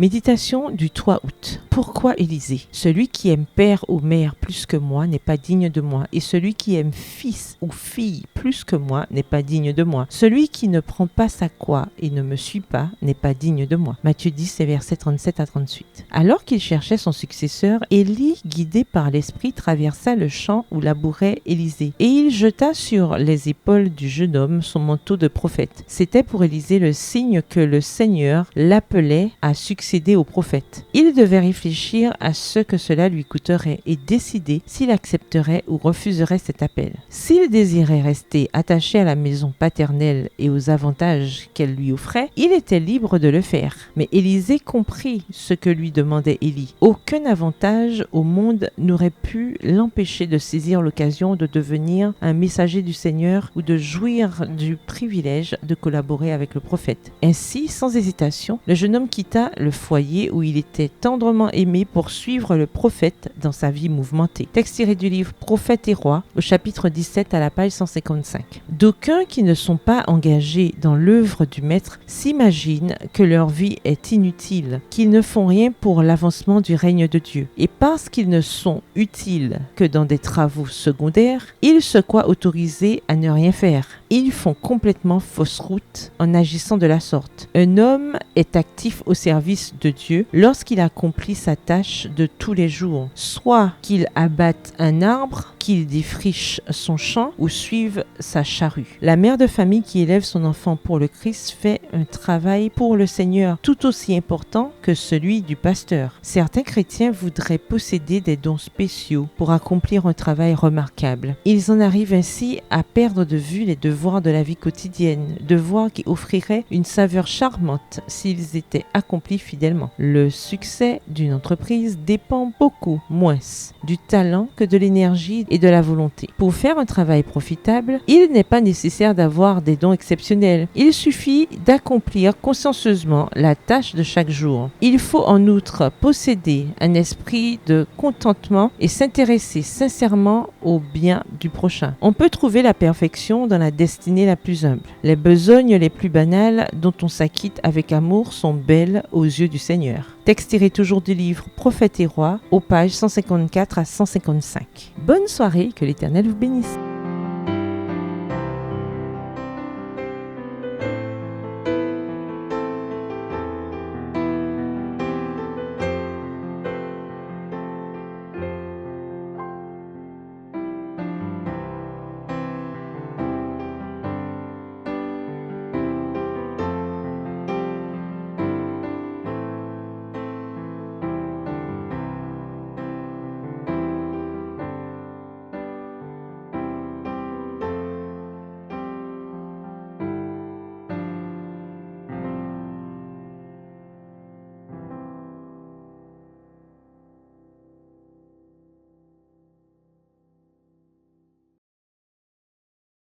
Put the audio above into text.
Méditation du 3 août. Pourquoi Élisée? Celui qui aime père ou mère plus que moi n'est pas digne de moi, et celui qui aime fils ou fille plus que moi n'est pas digne de moi. Celui qui ne prend pas sa croix et ne me suit pas n'est pas digne de moi. Matthieu 10, versets 37 à 38. Alors qu'il cherchait son successeur, Élie, guidé par l'esprit, traversa le champ où labourait Élisée, et il jeta sur les épaules du jeune homme son manteau de prophète. C'était pour Élisée le signe que le Seigneur l'appelait à succéder au prophète. Il devait réfléchir à ce que cela lui coûterait et décider s'il accepterait ou refuserait cet appel. S'il désirait rester attaché à la maison paternelle et aux avantages qu'elle lui offrait, il était libre de le faire. Mais Élisée comprit ce que lui demandait Élie. Aucun avantage au monde n'aurait pu l'empêcher de saisir l'occasion de devenir un messager du Seigneur ou de jouir du privilège de collaborer avec le prophète. Ainsi, sans hésitation, le jeune homme quitta le foyer où il était tendrement aimé pour suivre le prophète dans sa vie mouvementée. Texte tiré du livre Prophètes et rois, au chapitre 17 à la page 155. D'aucuns qui ne sont pas engagés dans l'œuvre du Maître s'imaginent que leur vie est inutile, qu'ils ne font rien pour l'avancement du règne de Dieu. Et parce qu'ils ne sont utiles que dans des travaux secondaires, ils se croient autorisés à ne rien faire. Ils font complètement fausse route en agissant de la sorte. Un homme est actif au service de Dieu lorsqu'il accomplit sa tâche de tous les jours, soit qu'il abatte un arbre, qu'il défriche son champ ou suive sa charrue. La mère de famille qui élève son enfant pour le Christ fait un travail pour le Seigneur tout aussi important que celui du pasteur. Certains chrétiens voudraient posséder des dons spéciaux pour accomplir un travail remarquable. Ils en arrivent ainsi à perdre de vue les devoirs de la vie quotidienne, devoirs qui offriraient une saveur charmante s'ils étaient accomplis fidèlement. Le succès d'une entreprise dépend beaucoup moins du talent que de l'énergie et de la volonté. Pour faire un travail profitable, il n'est pas nécessaire d'avoir des dons exceptionnels. Il suffit d'accomplir consciencieusement la tâche de chaque jour. Il faut en outre posséder un esprit de contentement et s'intéresser sincèrement au bien du prochain. On peut trouver la perfection dans la destinée la plus humble. Les besognes les plus banales dont on s'acquitte avec amour sont belles aux yeux du Seigneur. Texte tiré toujours du livre Prophètes et rois, aux pages 154 à 155. Bonne soirée, que l'Éternel vous bénisse.